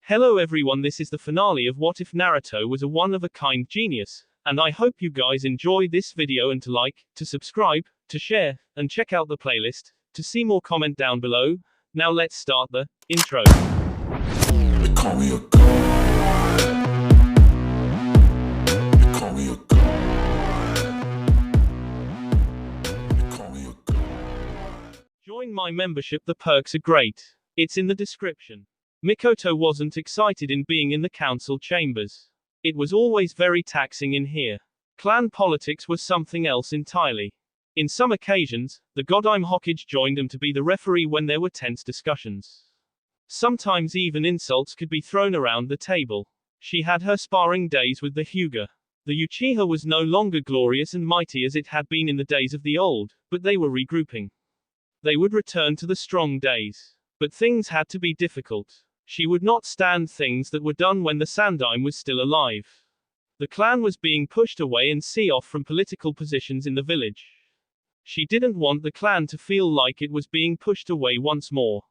Hello everyone, this is the finale of What If Naruto Was a One-of-a-Kind Genius, and I hope you guys enjoy this video and to like, to subscribe, to share, and check out the playlist, to see more comment down below. Now let's start the intro. They call me a god. They call me a god. They call me a god. Join my membership, the perks are great. It's in the description. Mikoto wasn't excited in being in the council chambers. It was always very taxing in here. Clan politics was something else entirely. In some occasions, the Godime Hokage joined him to be the referee when there were tense discussions. Sometimes even insults could be thrown around the table. She had her sparring days with the Hyuga. The Uchiha was no longer glorious and mighty as it had been in the days of the old, but they were regrouping. They would return to the strong days. But things had to be difficult. She would not stand things that were done when the Sandaime was still alive. The clan was being pushed away and off from political positions in the village. She didn't want the clan to feel like it was being pushed away once more.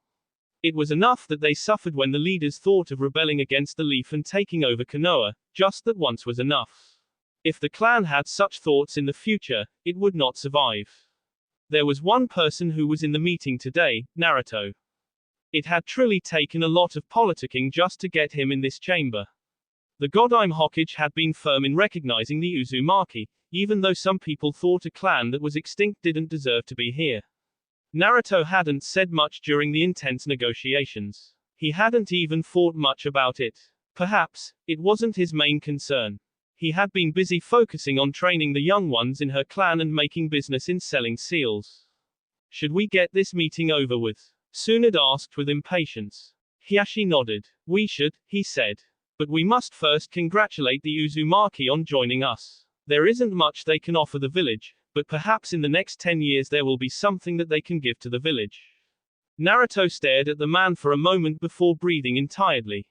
It was enough that they suffered when the leaders thought of rebelling against the Leaf and taking over Konoha, just that once was enough. If the clan had such thoughts in the future, it would not survive. There was one person who was in the meeting today, Naruto. It had truly taken a lot of politicking just to get him in this chamber. The Godime Hokage had been firm in recognizing the Uzumaki, even though some people thought a clan that was extinct didn't deserve to be here. Naruto hadn't said much during the intense negotiations. He hadn't even thought much about it. Perhaps, it wasn't his main concern. He had been busy focusing on training the young ones in her clan and making business in selling seals. Should we get this meeting over with? Tsunade asked with impatience. Hiashi nodded. We should, he said. But we must first congratulate the Uzumaki on joining us. There isn't much they can offer the village, but perhaps in the next 10 years there will be something that they can give to the village. Naruto stared at the man for a moment before breathing in tiredly.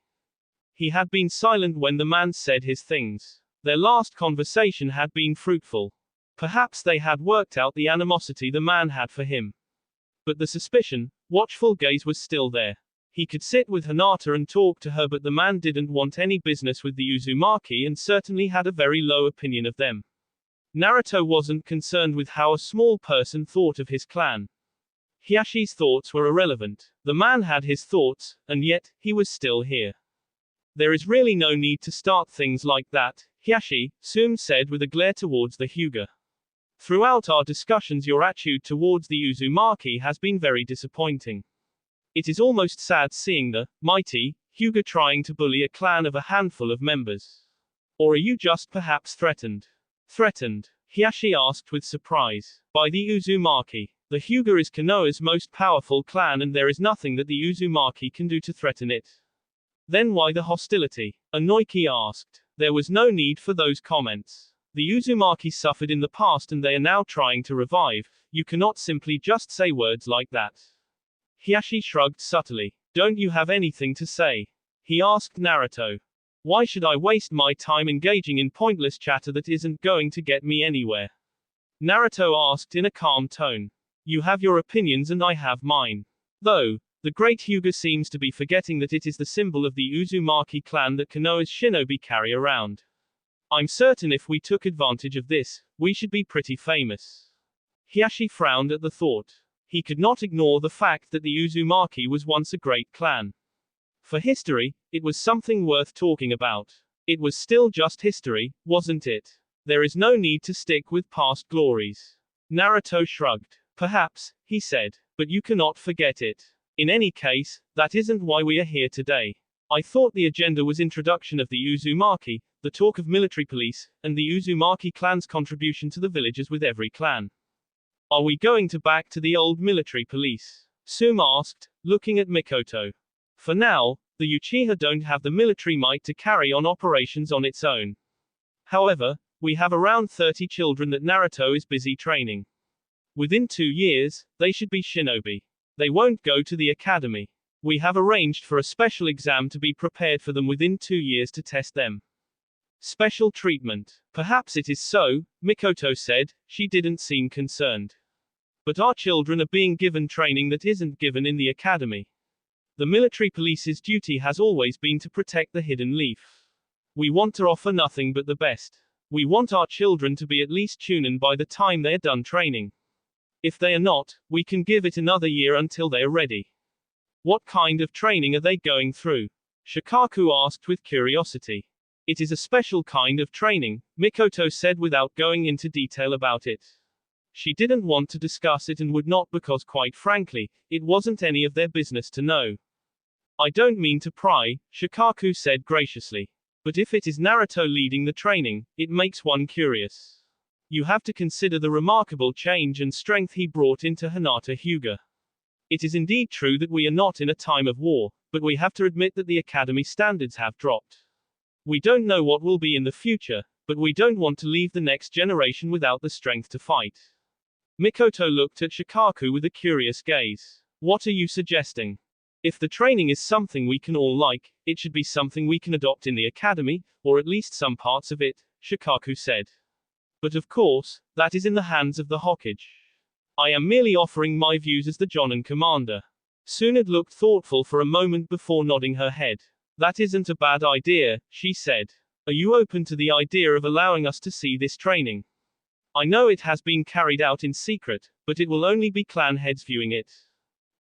He had been silent when the man said his things. Their last conversation had been fruitful. Perhaps they had worked out the animosity the man had for him. But the suspicion, watchful gaze was still there. He could sit with Hinata and talk to her, but the man didn't want any business with the Uzumaki and certainly had a very low opinion of them. Naruto wasn't concerned with how a small person thought of his clan. Hiashi's thoughts were irrelevant. The man had his thoughts, and yet, he was still here. There is really no need to start things like that, Hiashi, Tsume said with a glare towards the Hyuga. Throughout our discussions your attitude towards the Uzumaki has been very disappointing. It is almost sad seeing the mighty Hyuga trying to bully a clan of a handful of members. Or are you just perhaps threatened? Threatened? Hiashi asked with surprise. By the Uzumaki. The Hyuga is Konoha's most powerful clan and there is nothing that the Uzumaki can do to threaten it. Then why the hostility? Inoiki asked. There was no need for those comments. The Uzumaki suffered in the past and they are now trying to revive. You cannot simply just say words like that. Hiashi shrugged subtly. Don't you have anything to say? He asked Naruto. Why should I waste my time engaging in pointless chatter that isn't going to get me anywhere? Naruto asked in a calm tone. You have your opinions and I have mine. Though, the great Hyuga seems to be forgetting that it is the symbol of the Uzumaki clan that Konoha's shinobi carry around. I'm certain if we took advantage of this, we should be pretty famous. Hiashi frowned at the thought. He could not ignore the fact that the Uzumaki was once a great clan. For history, it was something worth talking about. It was still just history, wasn't it? There is no need to stick with past glories. Naruto shrugged. Perhaps, he said, but you cannot forget it. In any case, that isn't why we are here today. I thought the agenda was introduction of the Uzumaki, the talk of military police, and the Uzumaki clan's contribution to the villages with every clan. Are we going back to the old military police? Tsume asked, looking at Mikoto. For now, the Uchiha don't have the military might to carry on operations on its own. However, we have around 30 children that Naruto is busy training. Within 2 years, they should be shinobi. They won't go to the academy. We have arranged for a special exam to be prepared for them within 2 years to test them. Special treatment. Perhaps it is so, Mikoto said. She didn't seem concerned. But our children are being given training that isn't given in the academy. The military police's duty has always been to protect the hidden leaf. We want to offer nothing but the best. We want our children to be at least chunin by the time they are done training. If they are not, we can give it another year until they are ready. What kind of training are they going through? Shikaku asked with curiosity. It is a special kind of training, Mikoto said without going into detail about it. She didn't want to discuss it and would not because quite frankly, it wasn't any of their business to know. I don't mean to pry, Shikaku said graciously. But if it is Naruto leading the training, it makes one curious. You have to consider the remarkable change and strength he brought into Hinata Hyuga. It is indeed true that we are not in a time of war, but we have to admit that the academy standards have dropped. We don't know what will be in the future, but we don't want to leave the next generation without the strength to fight. Mikoto looked at Shikaku with a curious gaze. What are you suggesting? If the training is something we can all like, it should be something we can adopt in the academy, or at least some parts of it, Shikaku said. But of course, that is in the hands of the Hokage. I am merely offering my views as the Jonin commander. Tsunade looked thoughtful for a moment before nodding her head. That isn't a bad idea, she said. Are you open to the idea of allowing us to see this training? I know it has been carried out in secret, but it will only be clan heads viewing it.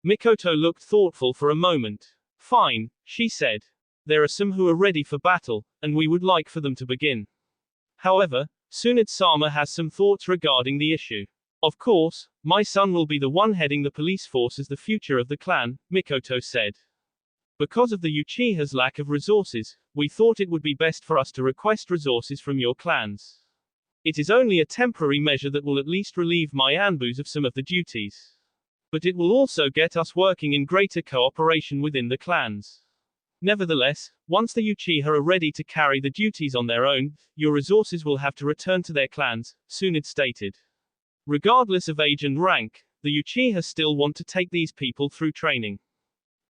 Mikoto looked thoughtful for a moment. Fine, she said. There are some who are ready for battle, and we would like for them to begin. However, Tsunade-sama has some thoughts regarding the issue. Of course, my son will be the one heading the police force as the future of the clan, Mikoto said. Because of the Uchiha's lack of resources, we thought it would be best for us to request resources from your clans. It is only a temporary measure that will at least relieve my Anbus of some of the duties. But it will also get us working in greater cooperation within the clans. Nevertheless, once the Uchiha are ready to carry the duties on their own, your resources will have to return to their clans, Tsunade stated. Regardless of age and rank, the Uchiha still want to take these people through training.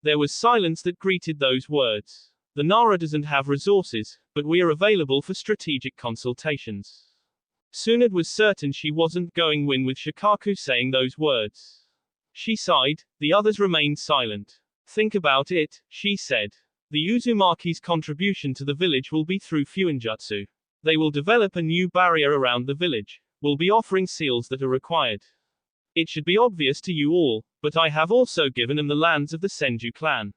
There was silence that greeted those words. The Nara doesn't have resources, but we are available for strategic consultations. Tsunade was certain she wasn't going win with Shikaku saying those words. She sighed, the others remained silent. Think about it, she said. The Uzumaki's contribution to the village will be through Fuinjutsu. They will develop a new barrier around the village. Will be offering seals that are required. It should be obvious to you all, but I have also given them the lands of the Senju clan.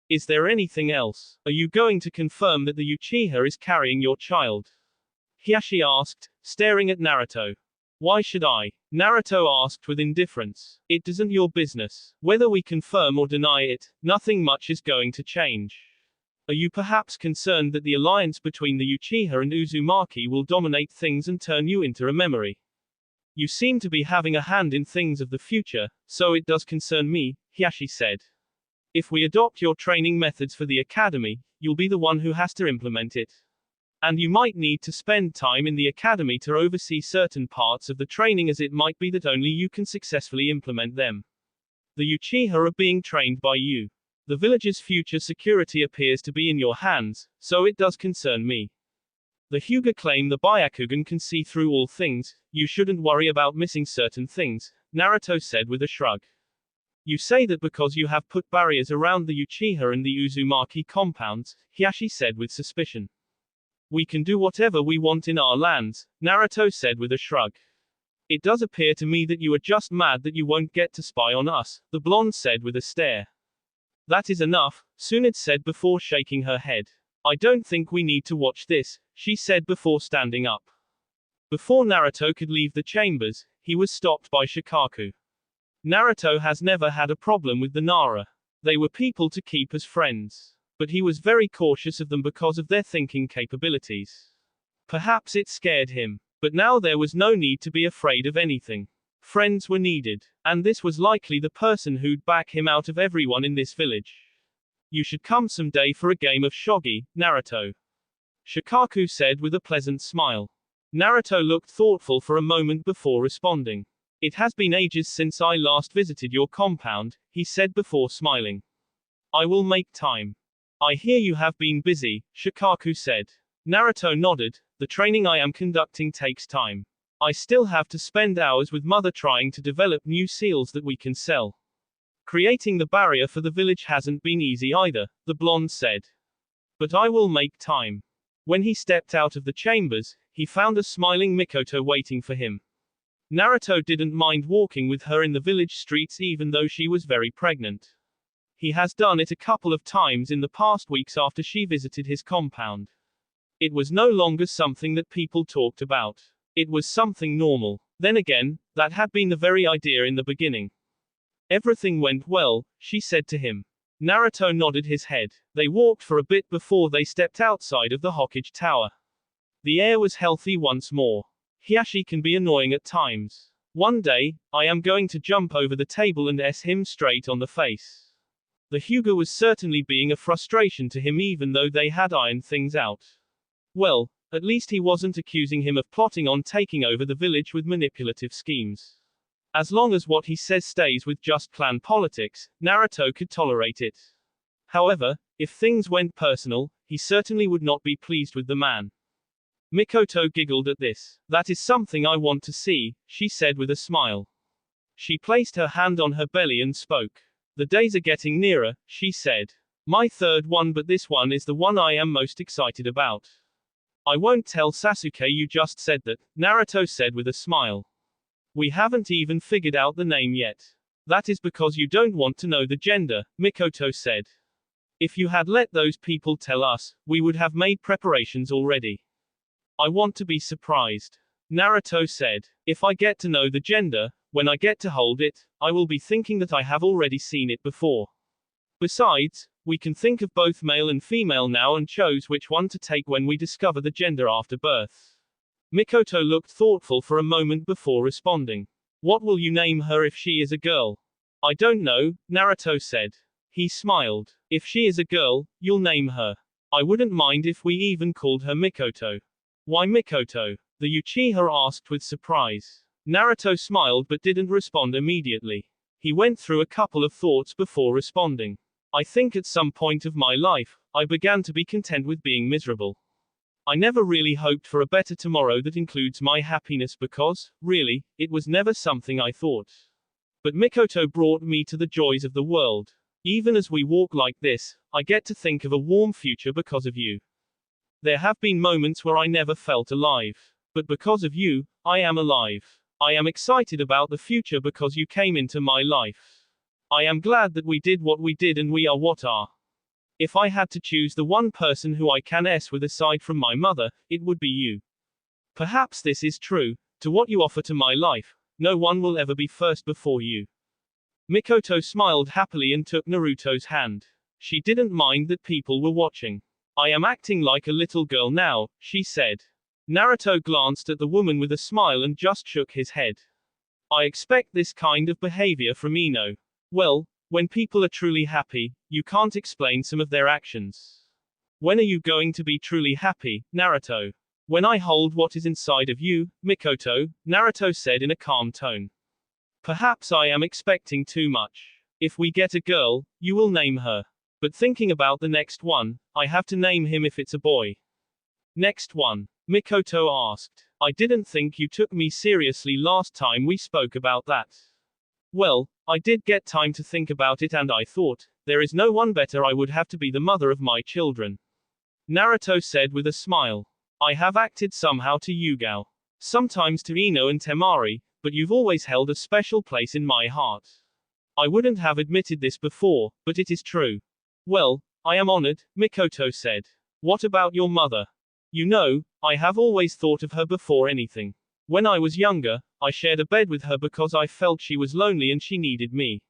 Is there anything else? Are you going to confirm that the Uchiha is carrying your child? Hiyashi asked, staring at Naruto. Why should I? Naruto asked with indifference. It isn't your business. Whether we confirm or deny it, nothing much is going to change. Are you perhaps concerned that the alliance between the Uchiha and Uzumaki will dominate things and turn you into a memory? You seem to be having a hand in things of the future, so it does concern me, Hiyashi said. If we adopt your training methods for the academy, you'll be the one who has to implement it. And you might need to spend time in the academy to oversee certain parts of the training, as it might be that only you can successfully implement them. The Uchiha are being trained by you. The village's future security appears to be in your hands, so it does concern me. The Hyuga claim the Byakugan can see through all things. You shouldn't worry about missing certain things, Naruto said with a shrug. You say that because you have put barriers around the Uchiha and the Uzumaki compounds, Hiyashi said with suspicion. We can do whatever we want in our lands, Naruto said with a shrug. It does appear to me that you are just mad that you won't get to spy on us, the blonde said with a stare. That is enough, Tsunade said before shaking her head. I don't think we need to watch this, she said before standing up. Before Naruto could leave the chambers, he was stopped by Shikaku. Naruto has never had a problem with the Nara. They were people to keep as friends. But he was very cautious of them because of their thinking capabilities. Perhaps it scared him. But now there was no need to be afraid of anything. Friends were needed. And this was likely the person who'd back him out of everyone in this village. You should come someday for a game of shogi, Naruto. Shikaku said with a pleasant smile. Naruto looked thoughtful for a moment before responding. It has been ages since I last visited your compound, he said before smiling. I will make time. I hear you have been busy, Shikaku said. Naruto nodded. The training I am conducting takes time. I still have to spend hours with Mother trying to develop new seals that we can sell. Creating the barrier for the village hasn't been easy either, the blonde said. But I will make time. When he stepped out of the chambers, he found a smiling Mikoto waiting for him. Naruto didn't mind walking with her in the village streets even though she was very pregnant. He has done it a couple of times in the past weeks after she visited his compound. It was no longer something that people talked about. It was something normal. Then again, that had been the very idea in the beginning. Everything went well, she said to him. Naruto nodded his head. They walked for a bit before they stepped outside of the Hokage Tower. The air was healthy once more. Hiyashi can be annoying at times. One day, I am going to jump over the table and him straight on the face. The Hyuga was certainly being a frustration to him even though they had ironed things out. Well, at least he wasn't accusing him of plotting on taking over the village with manipulative schemes. As long as what he says stays with just clan politics, Naruto could tolerate it. However, if things went personal, he certainly would not be pleased with the man. Mikoto giggled at this. That is something I want to see, she said with a smile. She placed her hand on her belly and spoke. The days are getting nearer, she said. My third one, but this one is the one I am most excited about. I won't tell Sasuke you just said that, Naruto said with a smile. We haven't even figured out the name yet. That is because you don't want to know the gender, Mikoto said. If you had let those people tell us, we would have made preparations already. I want to be surprised. Naruto said. If I get to know the gender, when I get to hold it, I will be thinking that I have already seen it before. Besides, we can think of both male and female now and choose which one to take when we discover the gender after birth. Mikoto looked thoughtful for a moment before responding. What will you name her if she is a girl? I don't know, Naruto said. He smiled. If she is a girl, you'll name her. I wouldn't mind if we even called her Mikoto. Why Mikoto? The Uchiha asked with surprise. Naruto smiled but didn't respond immediately. He went through a couple of thoughts before responding. I think at some point of my life, I began to be content with being miserable. I never really hoped for a better tomorrow that includes my happiness because, really, it was never something I thought. But Mikoto brought me to the joys of the world. Even as we walk like this, I get to think of a warm future because of you. There have been moments where I never felt alive. But because of you, I am alive. I am excited about the future because you came into my life. I am glad that we did what we did and we are what are. If I had to choose the one person who I can with aside from my mother, it would be you. Perhaps this is true. To what you offer to my life, no one will ever be first before you. Mikoto smiled happily and took Naruto's hand. She didn't mind that people were watching. I am acting like a little girl now, she said. Naruto glanced at the woman with a smile and just shook his head. I expect this kind of behavior from Ino. Well, when people are truly happy, you can't explain some of their actions. When are you going to be truly happy, Naruto? When I hold what is inside of you, Mikoto, Naruto said in a calm tone. Perhaps I am expecting too much. If we get a girl, you will name her. But thinking about the next one, I have to name him if it's a boy. Next one? Mikoto asked. I didn't think you took me seriously last time we spoke about that. Well, I did get time to think about it and I thought, there is no one better. I would have to be the mother of my children. Naruto said with a smile. I have acted somehow to Yugao. Sometimes to Ino and Temari, but you've always held a special place in my heart. I wouldn't have admitted this before, but it is true. Well, I am honored, Mikoto said. What about your mother? You know, I have always thought of her before anything. When I was younger, I shared a bed with her because I felt she was lonely and she needed me.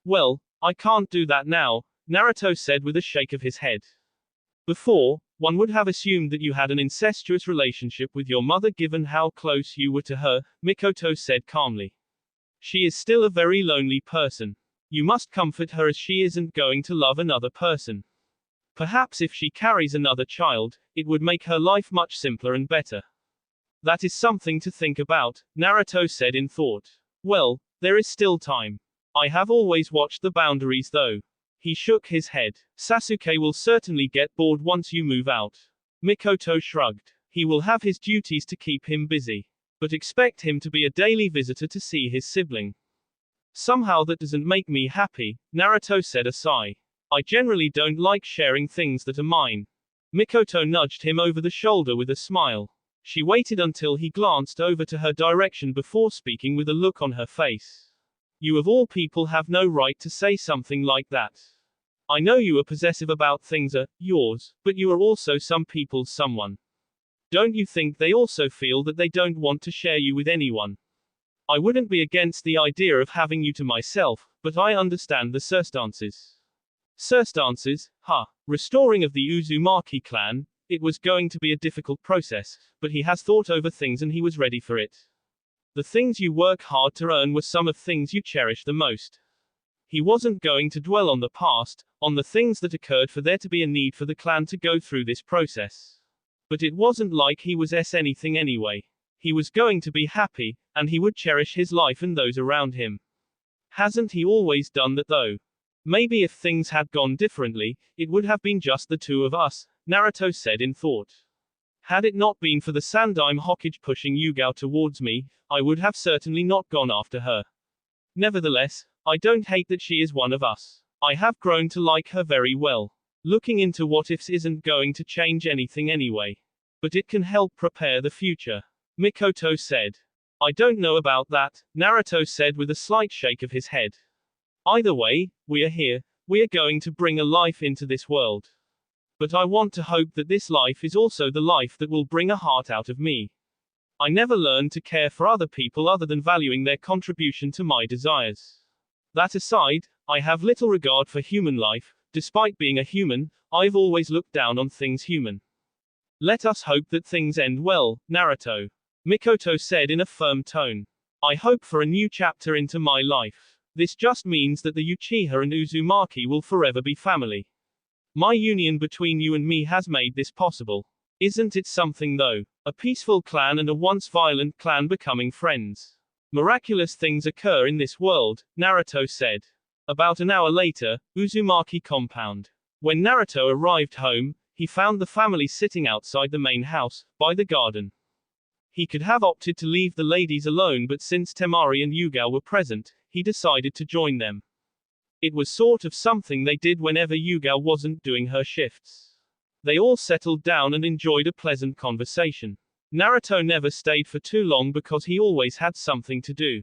Well, I can't do that now, Naruto said with a shake of his head. Before, one would have assumed that you had an incestuous relationship with your mother given how close you were to her, Mikoto said calmly. She is still a very lonely person. You must comfort her as she isn't going to love another person. Perhaps if she carries another child, it would make her life much simpler and better. That is something to think about, Naruto said in thought. Well, there is still time. I have always watched the boundaries though. He shook his head. Sasuke will certainly get bored once you move out. Mikoto shrugged. He will have his duties to keep him busy. But expect him to be a daily visitor to see his sibling. Somehow that doesn't make me happy, Naruto said a sigh. I generally don't like sharing things that are mine. Mikoto nudged him over the shoulder with a smile. She waited until he glanced over to her direction before speaking with a look on her face. You of all people have no right to say something like that. I know you are possessive about things are yours, but you are also some people's someone. Don't you think they also feel that they don't want to share you with anyone? I wouldn't be against the idea of having you to myself, but I understand the circumstances. Circumstances, huh? Restoring of the Uzumaki clan, it was going to be a difficult process, but he has thought over things and he was ready for it. The things you work hard to earn were some of things you cherish the most. He wasn't going to dwell on the past, on the things that occurred for there to be a need for the clan to go through this process. But it wasn't like he was anything anyway. He was going to be happy, and he would cherish his life and those around him. Hasn't he always done that though? Maybe if things had gone differently, it would have been just the two of us, Naruto said in thought. Had it not been for the Sandaime Hokage pushing Yugao towards me, I would have certainly not gone after her. Nevertheless, I don't hate that she is one of us. I have grown to like her very well. Looking into what ifs isn't going to change anything anyway. But it can help prepare the future. Mikoto said. I don't know about that, Naruto said with a slight shake of his head. Either way, we are here, we are going to bring a life into this world. But I want to hope that this life is also the life that will bring a heart out of me. I never learned to care for other people other than valuing their contribution to my desires. That aside, I have little regard for human life. Despite being a human, I've always looked down on things human. Let us hope that things end well, Naruto. Mikoto said in a firm tone. I hope for a new chapter into my life. This just means that the Uchiha and Uzumaki will forever be family. My union between you and me has made this possible. Isn't it something though? A peaceful clan and a once violent clan becoming friends. Miraculous things occur in this world, Naruto said. About an hour later, Uzumaki compound. When Naruto arrived home, he found the family sitting outside the main house, by the garden. He could have opted to leave the ladies alone, but since Temari and Yugao were present, he decided to join them. It was sort of something they did whenever Yugao wasn't doing her shifts. They all settled down and enjoyed a pleasant conversation. Naruto never stayed for too long because he always had something to do.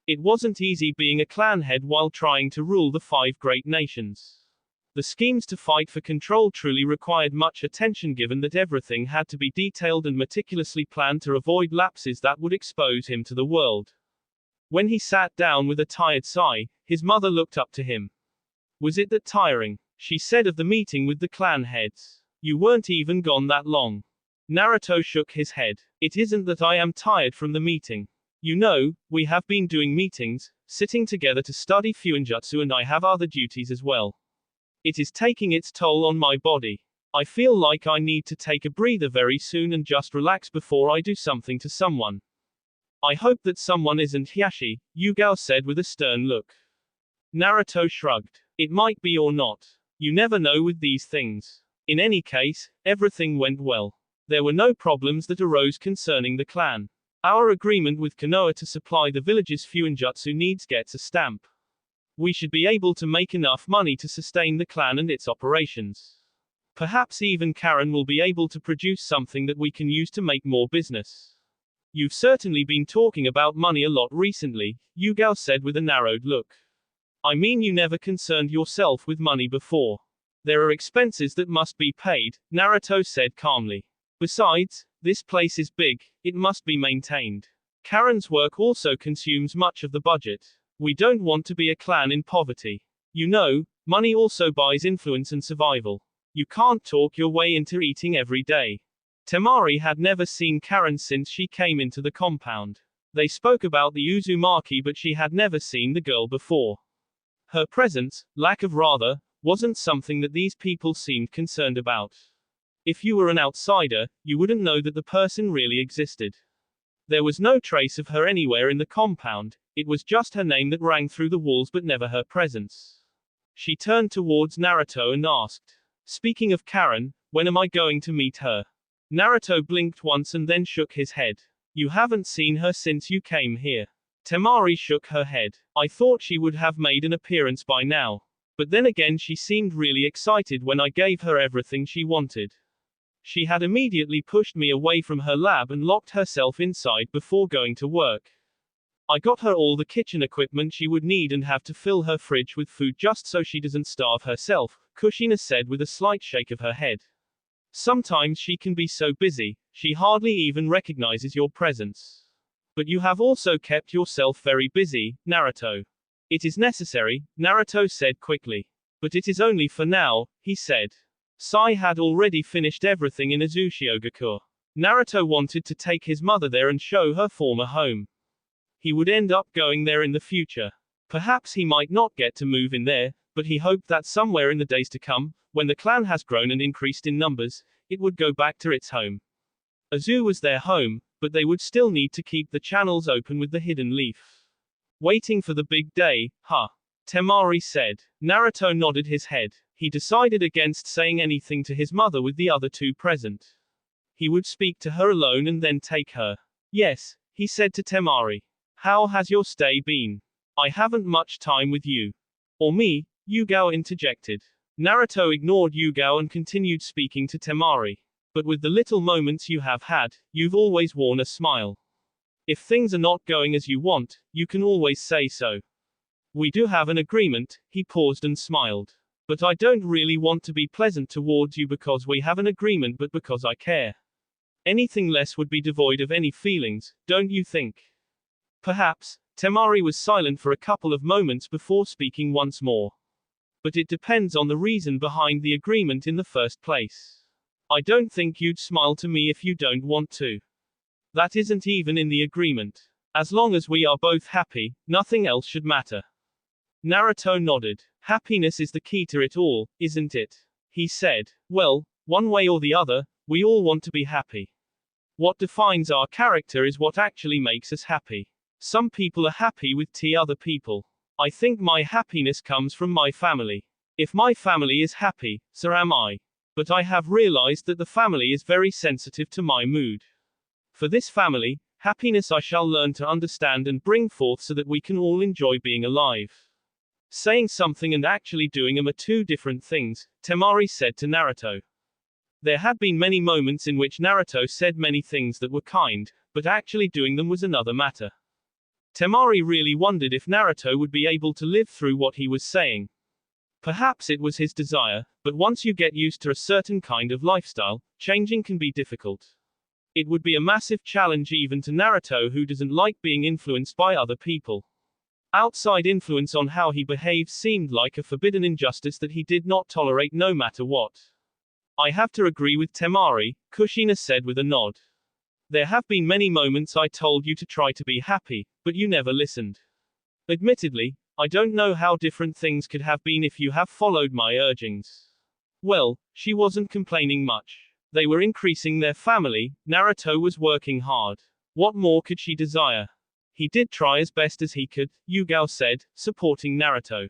It wasn't easy being a clan head while trying to rule the 5 great nations. The schemes to fight for control truly required much attention given that everything had to be detailed and meticulously planned to avoid lapses that would expose him to the world. When he sat down with a tired sigh, his mother looked up to him. Was it that tiring? She said of the meeting with the clan heads. You weren't even gone that long. Naruto shook his head. It isn't that I am tired from the meeting. You know, we have been doing meetings, sitting together to study Fuinjutsu, and I have other duties as well. It is taking its toll on my body. I feel like I need to take a breather very soon and just relax before I do something to someone. I hope that someone isn't Hiashi, Yugao said with a stern look. Naruto shrugged. It might be or not. You never know with these things. In any case, everything went well. There were no problems that arose concerning the clan. Our agreement with Konoha to supply the village's Fuinjutsu needs gets a stamp. We should be able to make enough money to sustain the clan and its operations. Perhaps even Karen will be able to produce something that we can use to make more business. You've certainly been talking about money a lot recently, Yugao said with a narrowed look. I mean, you never concerned yourself with money before. There are expenses that must be paid, Naruto said calmly. Besides, this place is big, it must be maintained. Karen's work also consumes much of the budget. We don't want to be a clan in poverty. You know, money also buys influence and survival. You can't talk your way into eating every day. Temari had never seen Karen since she came into the compound. They spoke about the Uzumaki, but she had never seen the girl before. Her presence, lack of rather, wasn't something that these people seemed concerned about. If you were an outsider, you wouldn't know that the person really existed. There was no trace of her anywhere in the compound, it was just her name that rang through the walls but never her presence. She turned towards Naruto and asked. Speaking of Karen, when am I going to meet her? Naruto blinked once and then shook his head. You haven't seen her since you came here. Temari shook her head. I thought she would have made an appearance by now. But then again she seemed really excited when I gave her everything she wanted. She had immediately pushed me away from her lab and locked herself inside before going to work. I got her all the kitchen equipment she would need and have to fill her fridge with food just so she doesn't starve herself, Kushina said with a slight shake of her head. Sometimes she can be so busy, she hardly even recognizes your presence. But you have also kept yourself very busy, Naruto. It is necessary, Naruto said quickly. But it is only for now, he said. Sai had already finished everything in Azushiogakur. Naruto wanted to take his mother there and show her former home. He would end up going there in the future. Perhaps he might not get to move in there, but he hoped that somewhere in the days to come, when the clan has grown and increased in numbers, it would go back to its home. Azu was their home, but they would still need to keep the channels open with the hidden leaf. Waiting for the big day, huh? Temari said. Naruto nodded his head. He decided against saying anything to his mother with the other two present. He would speak to her alone and then take her. Yes, he said to Temari. How has your stay been? I haven't much time with you. Or me, Yugao interjected. Naruto ignored Yugao and continued speaking to Temari. But with the little moments you have had, you've always worn a smile. If things are not going as you want, you can always say so. We do have an agreement, he paused and smiled. But I don't really want to be pleasant towards you because we have an agreement but because I care. Anything less would be devoid of any feelings, don't you think? Perhaps. Temari was silent for a couple of moments before speaking once more. But it depends on the reason behind the agreement in the first place. I don't think you'd smile to me if you don't want to. That isn't even in the agreement. As long as we are both happy, nothing else should matter. Naruto nodded. Happiness is the key to it all, isn't it? He said. Well, one way or the other, we all want to be happy. What defines our character is what actually makes us happy. Some people are happy with other people. I think my happiness comes from my family. If my family is happy, so am I. But I have realized that the family is very sensitive to my mood. For this family, happiness I shall learn to understand and bring forth so that we can all enjoy being alive. Saying something and actually doing them are two different things, Temari said to Naruto. There had been many moments in which Naruto said many things that were kind, but actually doing them was another matter. Temari really wondered if Naruto would be able to live through what he was saying. Perhaps it was his desire, but once you get used to a certain kind of lifestyle, changing can be difficult. It would be a massive challenge even to Naruto who doesn't like being influenced by other people. Outside influence on how he behaves seemed like a forbidden injustice that he did not tolerate no matter what. I have to agree with Temari, Kushina said with a nod. There have been many moments I told you to try to be happy, but you never listened. Admittedly, I don't know how different things could have been if you have followed my urgings. Well, she wasn't complaining much. They were increasing their family, Naruto was working hard. What more could she desire? He did try as best as he could, Yugao said, supporting Naruto.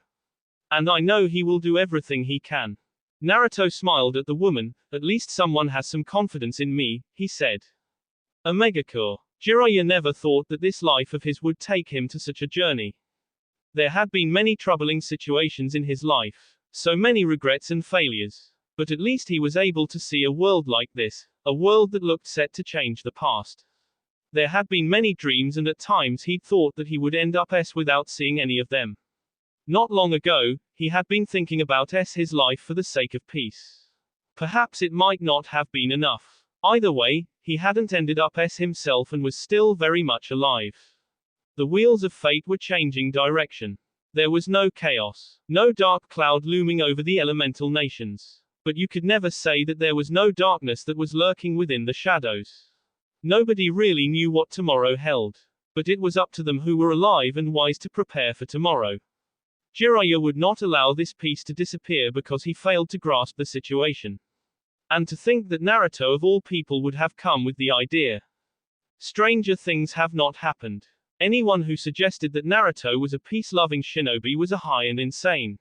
And I know he will do everything he can. Naruto smiled at the woman. At least someone has some confidence in me, he said. Omegakure. Jiraiya never thought that this life of his would take him to such a journey. There had been many troubling situations in his life, so many regrets and failures. But at least he was able to see a world like this, a world that looked set to change the past. There had been many dreams and at times he'd thought that he would end up without seeing any of them. Not long ago, he had been thinking about his life for the sake of peace. Perhaps it might not have been enough. Either way, he hadn't ended up himself and was still very much alive. The wheels of fate were changing direction. There was no chaos, no dark cloud looming over the elemental nations. But you could never say that there was no darkness that was lurking within the shadows. Nobody really knew what tomorrow held. But it was up to them who were alive and wise to prepare for tomorrow. Jiraiya would not allow this peace to disappear because he failed to grasp the situation. And to think that Naruto of all people would have come with the idea. Stranger things have not happened. Anyone who suggested that Naruto was a peace-loving shinobi was a high and insane.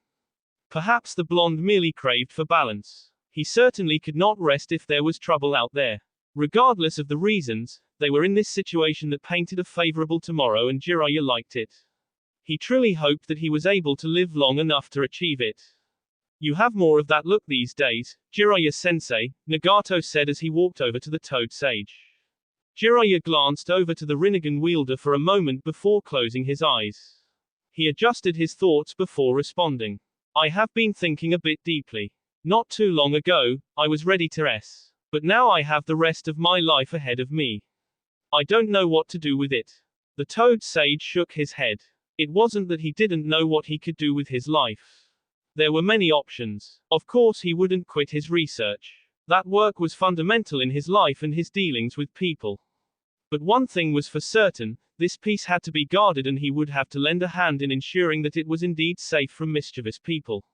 Perhaps the blonde merely craved for balance. He certainly could not rest if there was trouble out there. Regardless of the reasons, They were in this situation that painted a favorable tomorrow and Jiraiya liked it. He truly hoped that he was able to live long enough to achieve it. You have more of that look these days, Jiraiya-sensei, Nagato said as he walked over to the Toad Sage. Jiraiya glanced over to the Rinnegan wielder for a moment before closing his eyes. He adjusted his thoughts before responding. I have been thinking a bit deeply. Not too long ago, I was ready to rest. But now I have the rest of my life ahead of me. I don't know what to do with it. The Toad Sage shook his head. It wasn't that he didn't know what he could do with his life. There were many options. Of course he wouldn't quit his research. That work was fundamental in his life and his dealings with people. But one thing was for certain, this piece had to be guarded and he would have to lend a hand in ensuring that it was indeed safe from mischievous people.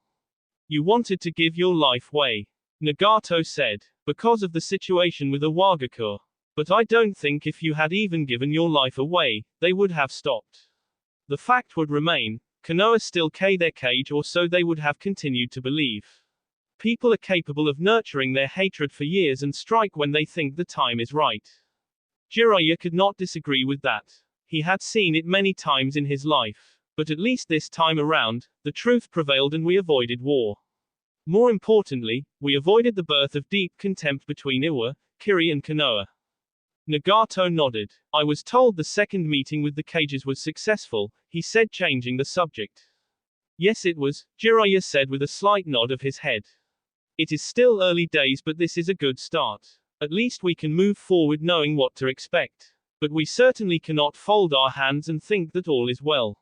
You wanted to give your life away, Nagato said, because of the situation with Iwagakure. But I don't think if you had even given your life away, they would have stopped. The fact would remain, Konoha still K their cage, or so they would have continued to believe. People are capable of nurturing their hatred for years and strike when they think the time is right. Jiraiya could not disagree with that. He had seen it many times in his life. But at least this time around, the truth prevailed and we avoided war. More importantly, we avoided the birth of deep contempt between Iwa, Kiri and Konoha. Nagato nodded. I was told the second meeting with the cages was successful, he said, changing the subject. Yes, it was, Jiraiya said with a slight nod of his head. It is still early days, but this is a good start. At least we can move forward knowing what to expect. But we certainly cannot fold our hands and think that all is well.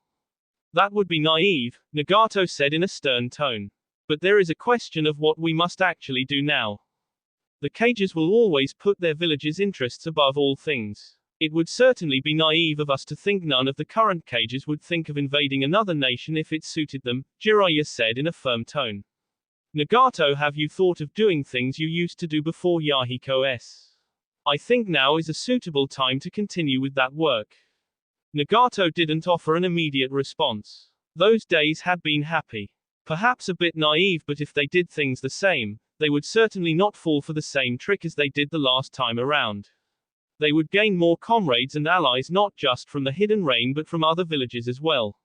That would be naive, Nagato said in a stern tone. But there is a question of what we must actually do now. The cages will always put their village's interests above all things. It would certainly be naive of us to think none of the current cages would think of invading another nation if it suited them, Jiraiya said in a firm tone. Nagato, have you thought of doing things you used to do before Yahiko-s? I think now is a suitable time to continue with that work. Nagato didn't offer an immediate response. Those days had been happy. Perhaps a bit naive, but if they did things the same, they would certainly not fall for the same trick as they did the last time around. They would gain more comrades and allies not just from the Hidden Rain but from other villages as well.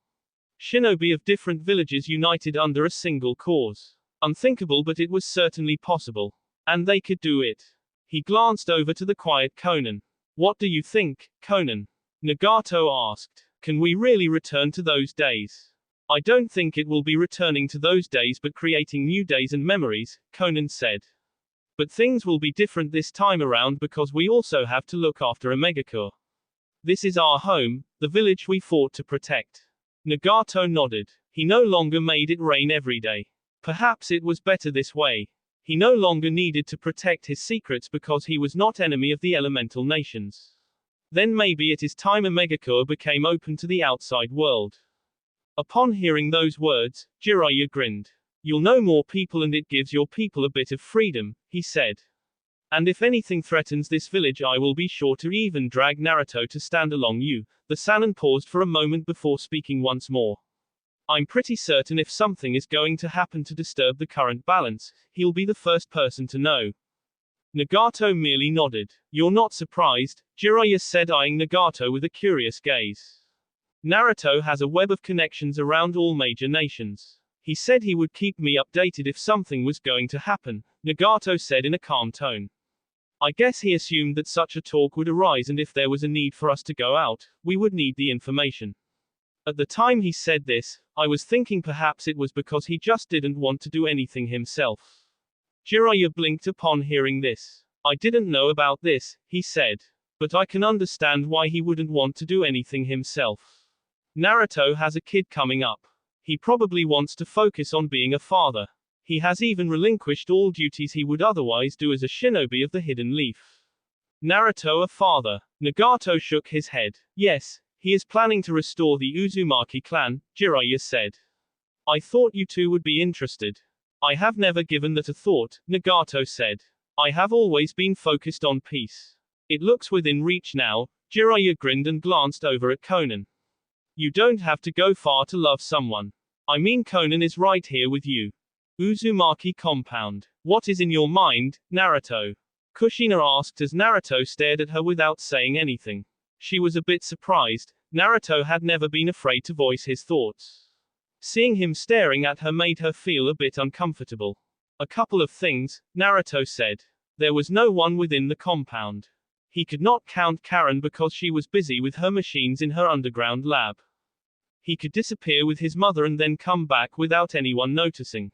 Shinobi of different villages united under a single cause. Unthinkable, but it was certainly possible. And they could do it. He glanced over to the quiet Conan. What do you think, Conan? Nagato asked. Can we really return to those days? I don't think it will be returning to those days but creating new days and memories, Conan said. But things will be different this time around because we also have to look after Omegakure. This is our home, the village we fought to protect. Nagato nodded. He no longer made it rain every day. Perhaps it was better this way. He no longer needed to protect his secrets because he was not enemy of the elemental nations. Then maybe it is time Omegakure became open to the outside world. Upon hearing those words, Jiraiya grinned. You'll know more people and it gives your people a bit of freedom, he said. And if anything threatens this village, I will be sure to even drag Naruto to stand along you. The Sannin paused for a moment before speaking once more. I'm pretty certain if something is going to happen to disturb the current balance, he'll be the first person to know. Nagato merely nodded. You're not surprised, Jiraiya said, eyeing Nagato with a curious gaze. Naruto has a web of connections around all major nations. He said he would keep me updated if something was going to happen, Nagato said in a calm tone. I guess he assumed that such a talk would arise, and if there was a need for us to go out, we would need the information. At the time he said this, I was thinking perhaps it was because he just didn't want to do anything himself. Jiraiya blinked upon hearing this. I didn't know about this, he said. But I can understand why he wouldn't want to do anything himself. Naruto has a kid coming up. He probably wants to focus on being a father. He has even relinquished all duties he would otherwise do as a shinobi of the Hidden Leaf. Naruto a father? Nagato shook his head. Yes, he is planning to restore the Uzumaki clan, Jiraiya said. I thought you two would be interested. I have never given that a thought, Nagato said. I have always been focused on peace. It looks within reach now, Jiraiya grinned and glanced over at Conan. You don't have to go far to love someone. I mean, Conan is right here with you. Uzumaki compound. What is in your mind, Naruto? Kushina asked as Naruto stared at her without saying anything. She was a bit surprised. Naruto had never been afraid to voice his thoughts. Seeing him staring at her made her feel a bit uncomfortable. A couple of things, Naruto said. There was no one within the compound. He could not count Karen because she was busy with her machines in her underground lab. He could disappear with his mother and then come back without anyone noticing.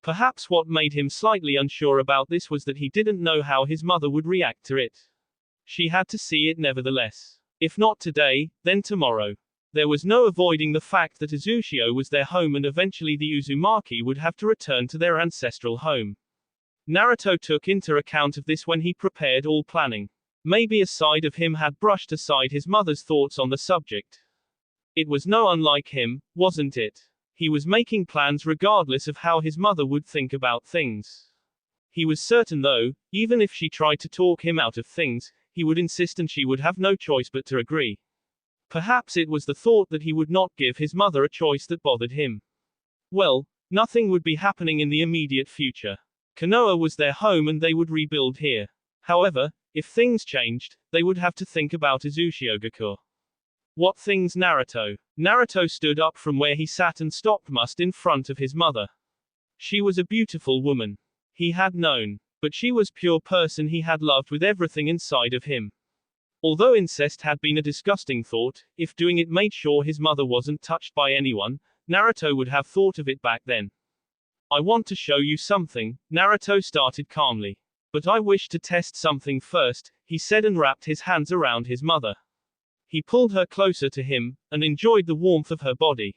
Perhaps what made him slightly unsure about this was that he didn't know how his mother would react to it. She had to see it nevertheless. If not today, then tomorrow. There was no avoiding the fact that Uzushio was their home and eventually the Uzumaki would have to return to their ancestral home. Naruto took into account of this when he prepared all planning. Maybe a side of him had brushed aside his mother's thoughts on the subject. It was no unlike him, wasn't it? He was making plans regardless of how his mother would think about things. He was certain though, even if she tried to talk him out of things, he would insist and she would have no choice but to agree. Perhaps it was the thought that he would not give his mother a choice that bothered him. Well, nothing would be happening in the immediate future. Konoha was their home and they would rebuild here. However, if things changed, they would have to think about Uzushio. What things, Naruto? Naruto stood up from where he sat and stopped must in front of his mother. She was a beautiful woman. He had known. But she was pure person he had loved with everything inside of him. Although incest had been a disgusting thought, if doing it made sure his mother wasn't touched by anyone, Naruto would have thought of it back then. I want to show you something, Naruto started calmly. But I wish to test something first, he said and wrapped his hands around his mother. He pulled her closer to him, and enjoyed the warmth of her body.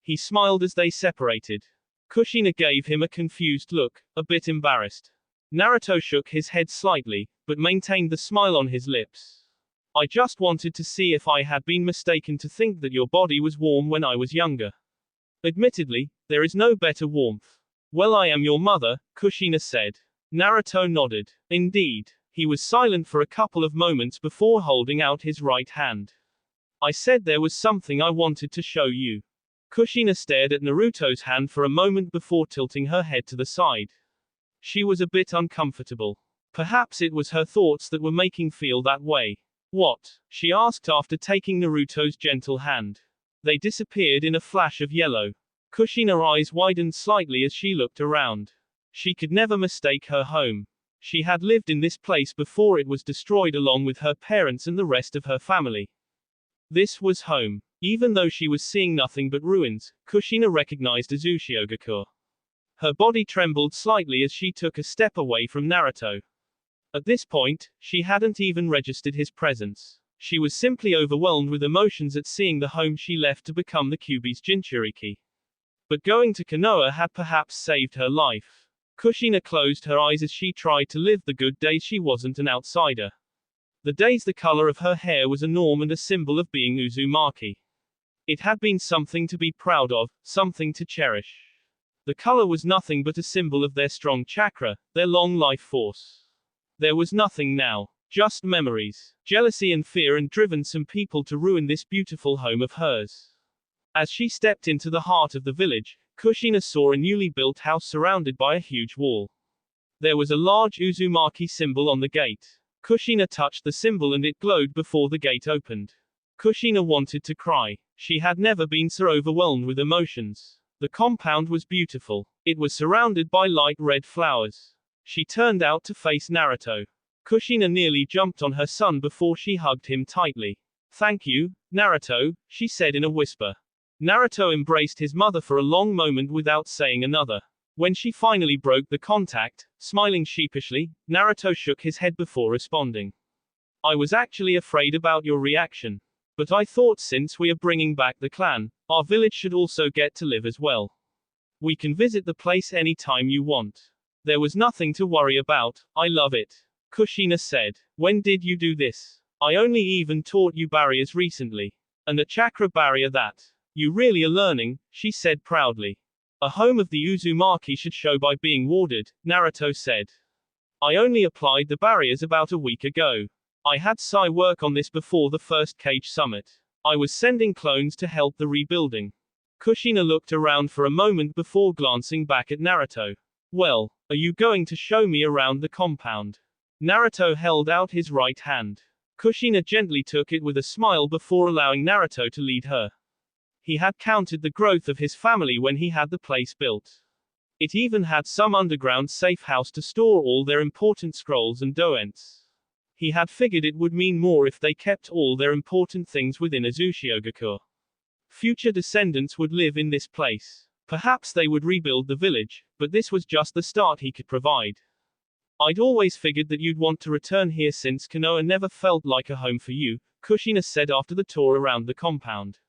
He smiled as they separated. Kushina gave him a confused look, a bit embarrassed. Naruto shook his head slightly, but maintained the smile on his lips. I just wanted to see if I had been mistaken to think that your body was warm when I was younger. Admittedly, there is no better warmth. Well, I am your mother, Kushina said. Naruto nodded. Indeed. He was silent for a couple of moments before holding out his right hand. I said there was something I wanted to show you. Kushina stared at Naruto's hand for a moment before tilting her head to the side. She was a bit uncomfortable. Perhaps it was her thoughts that were making feel that way. What? She asked after taking Naruto's gentle hand. They disappeared in a flash of yellow. Kushina's eyes widened slightly as she looked around. She could never mistake her home. She had lived in this place before it was destroyed along with her parents and the rest of her family. This was home. Even though she was seeing nothing but ruins, Kushina recognized Uzushio. Her body trembled slightly as she took a step away from Naruto. At this point, she hadn't even registered his presence. She was simply overwhelmed with emotions at seeing the home she left to become the Kyuubi's Jinchuriki. But going to Konoha had perhaps saved her life. Kushina closed her eyes as she tried to live the good days she wasn't an outsider. The days the color of her hair was a norm and a symbol of being Uzumaki. It had been something to be proud of, something to cherish. The color was nothing but a symbol of their strong chakra, their long life force. There was nothing now. Just memories. Jealousy and fear and driven some people to ruin this beautiful home of hers. As she stepped into the heart of the village, Kushina saw a newly built house surrounded by a huge wall. There was a large Uzumaki symbol on the gate. Kushina touched the symbol and it glowed before the gate opened. Kushina wanted to cry. She had never been so overwhelmed with emotions. The compound was beautiful. It was surrounded by light red flowers. She turned out to face Naruto. Kushina nearly jumped on her son before she hugged him tightly. Thank you, Naruto, she said in a whisper. Naruto embraced his mother for a long moment without saying another. When she finally broke the contact, smiling sheepishly, Naruto shook his head before responding. I was actually afraid about your reaction. But I thought since we are bringing back the clan, our village should also get to live as well. We can visit the place any time you want. There was nothing to worry about, I love it. Kushina said. When did you do this? I only even taught you barriers recently. And a chakra barrier that. You really are learning, she said proudly. A home of the Uzumaki should show by being warded, Naruto said. I only applied the barriers about a week ago. I had Sai work on this before the first Cage Summit. I was sending clones to help the rebuilding. Kushina looked around for a moment before glancing back at Naruto. Well, are you going to show me around the compound? Naruto held out his right hand. Kushina gently took it with a smile before allowing Naruto to lead her. He had counted the growth of his family when he had the place built. It even had some underground safe house to store all their important scrolls and doents. He had figured it would mean more if they kept all their important things within Azushiogakur. Future descendants would live in this place. Perhaps they would rebuild the village, but this was just the start he could provide. I'd always figured that you'd want to return here since Konoha never felt like a home for you, Kushina said after the tour around the compound.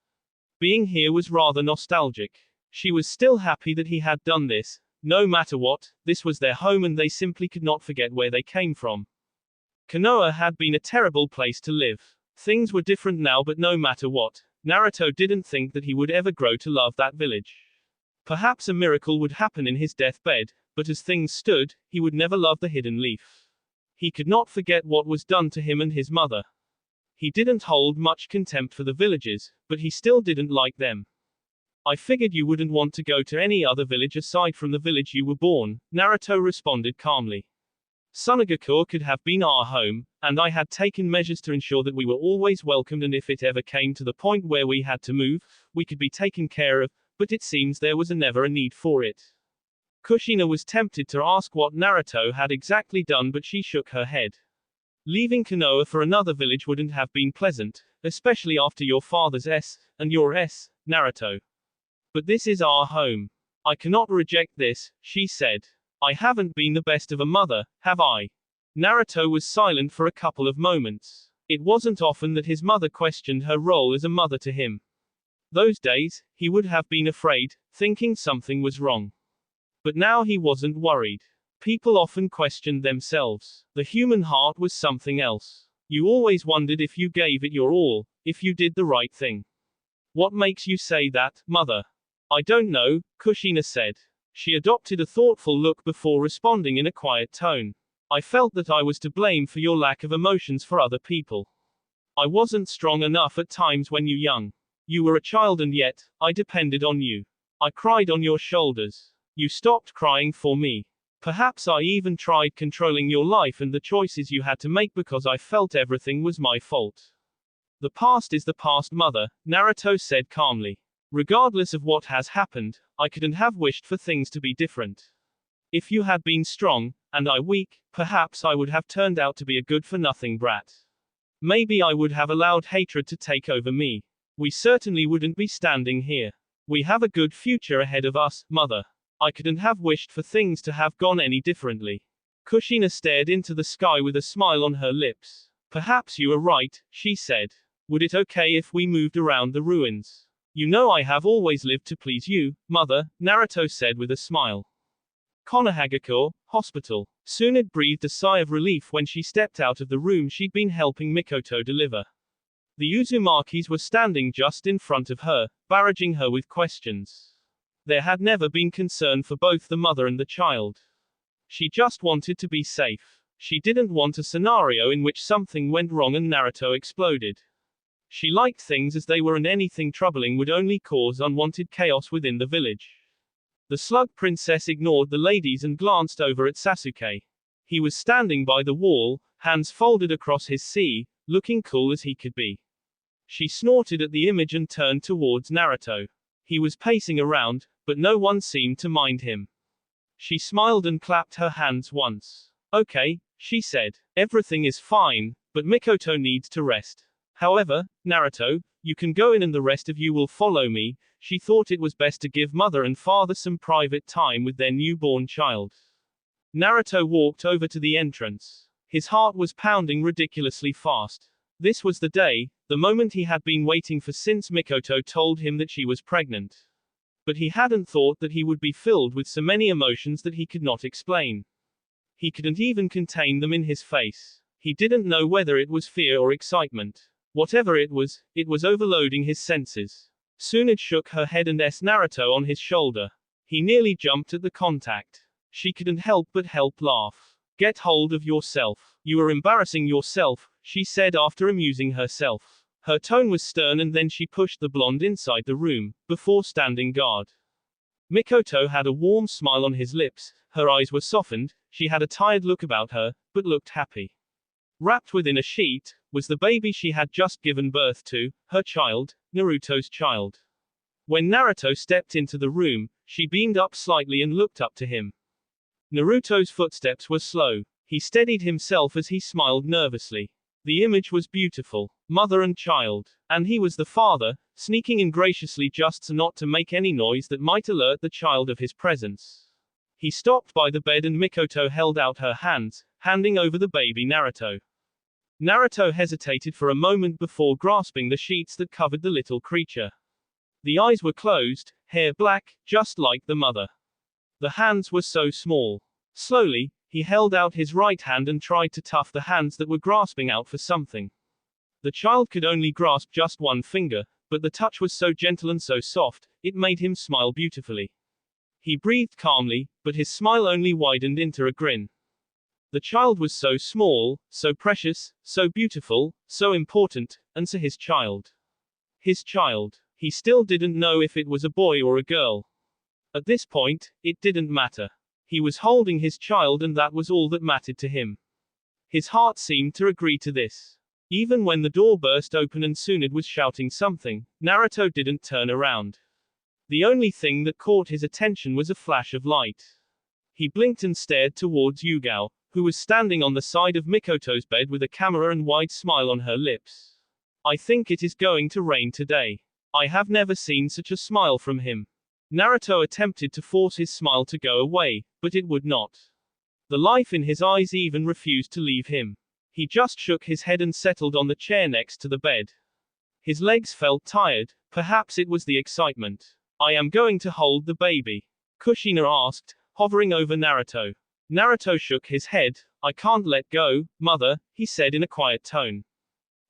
Being here was rather nostalgic. She was still happy that he had done this. No matter what, this was their home and they simply could not forget where they came from. Konoha had been a terrible place to live. Things were different now, but no matter what, Naruto didn't think that he would ever grow to love that village. Perhaps a miracle would happen in his deathbed, but as things stood, he would never love the hidden leaf. He could not forget what was done to him and his mother. He didn't hold much contempt for the villagers, but he still didn't like them. I figured you wouldn't want to go to any other village aside from the village you were born, Naruto responded calmly. Sunagakur could have been our home, and I had taken measures to ensure that we were always welcomed, and if it ever came to the point where we had to move, we could be taken care of, but it seems there was never a need for it. Kushina was tempted to ask what Naruto had exactly done, but she shook her head. Leaving Konoha for another village wouldn't have been pleasant, especially after your father's and your Naruto. But this is our home. I cannot reject this, she said. I haven't been the best of a mother, have I? Naruto was silent for a couple of moments. It wasn't often that his mother questioned her role as a mother to him. Those days, he would have been afraid, thinking something was wrong. But now he wasn't worried. People often questioned themselves. The human heart was something else. You always wondered if you gave it your all, if you did the right thing. What makes you say that, mother? I don't know, Kushina said. She adopted a thoughtful look before responding in a quiet tone. I felt that I was to blame for your lack of emotions for other people. I wasn't strong enough at times when you were young. You were a child and yet, I depended on you. I cried on your shoulders. You stopped crying for me. Perhaps I even tried controlling your life and the choices you had to make because I felt everything was my fault. The past is the past, mother, Naruto said calmly. Regardless of what has happened, I couldn't have wished for things to be different. If you had been strong, and I weak, perhaps I would have turned out to be a good-for-nothing brat. Maybe I would have allowed hatred to take over me. We certainly wouldn't be standing here. We have a good future ahead of us, mother. I couldn't have wished for things to have gone any differently. Kushina stared into the sky with a smile on her lips. Perhaps you are right, she said. Would it okay if we moved around the ruins? You know I have always lived to please you, mother, Naruto said with a smile. Konohagakure, hospital. Tsunade breathed a sigh of relief when she stepped out of the room she'd been helping Mikoto deliver. The Uzumakis were standing just in front of her, barraging her with questions. There had never been concern for both the mother and the child. She just wanted to be safe. She didn't want a scenario in which something went wrong and Naruto exploded. She liked things as they were, and anything troubling would only cause unwanted chaos within the village. The slug princess ignored the ladies and glanced over at Sasuke. He was standing by the wall, hands folded across his sea, looking cool as he could be. She snorted at the image and turned towards Naruto. He was pacing around, but no one seemed to mind him. She smiled and clapped her hands once. Okay, she said. Everything is fine, but Mikoto needs to rest. However, Naruto, you can go in and the rest of you will follow me. She thought it was best to give mother and father some private time with their newborn child. Naruto walked over to the entrance. His heart was pounding ridiculously fast. This was the day, the moment he had been waiting for since Mikoto told him that she was pregnant. But he hadn't thought that he would be filled with so many emotions that he could not explain. He couldn't even contain them in his face. He didn't know whether it was fear or excitement. Whatever it was overloading his senses. Tsunade shook her head and Naruto on his shoulder. He nearly jumped at the contact. She couldn't help but laugh. Get hold of yourself. You are embarrassing yourself, she said after amusing herself. Her tone was stern and then she pushed the blonde inside the room, before standing guard. Mikoto had a warm smile on his lips, Her eyes were softened, she had a tired look about her, but looked happy. Wrapped within a sheet, was the baby she had just given birth to, her child, Naruto's child. When Naruto stepped into the room, she beamed up slightly and looked up to him. Naruto's footsteps were slow. He steadied himself as he smiled nervously. The image was beautiful. Mother and child. And he was the father, sneaking in graciously just so not to make any noise that might alert the child of his presence. He stopped by the bed and Mikoto held out her hands, handing over the baby Naruto. Naruto hesitated for a moment before grasping the sheets that covered the little creature. The eyes were closed, hair black, just like the mother. The hands were so small. Slowly, he held out his right hand and tried to tuft the hands that were grasping out for something. The child could only grasp just one finger, but the touch was so gentle and so soft, it made him smile beautifully. He breathed calmly, but his smile only widened into a grin. The child was so small, so precious, so beautiful, so important, and so his child. His child. He still didn't know if it was a boy or a girl. At this point, it didn't matter. He was holding his child and that was all that mattered to him. His heart seemed to agree to this. Even when the door burst open and Tsunade was shouting something, Naruto didn't turn around. The only thing that caught his attention was a flash of light. He blinked and stared towards Yugao, who was standing on the side of Mikoto's bed with a camera and wide smile on her lips. I think it is going to rain today. I have never seen such a smile from him. Naruto attempted to force his smile to go away, but it would not. The life in his eyes even refused to leave him. He just shook his head and settled on the chair next to the bed. His legs felt tired, perhaps it was the excitement. I am going to hold the baby, Kushina asked, hovering over Naruto. Naruto shook his head. I can't let go, mother, he said in a quiet tone.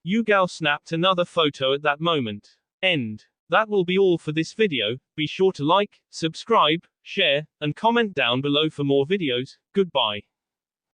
Yugao snapped another photo at that moment. End. That will be all for this video. Be sure to like, subscribe, share, and comment down below for more videos. Goodbye.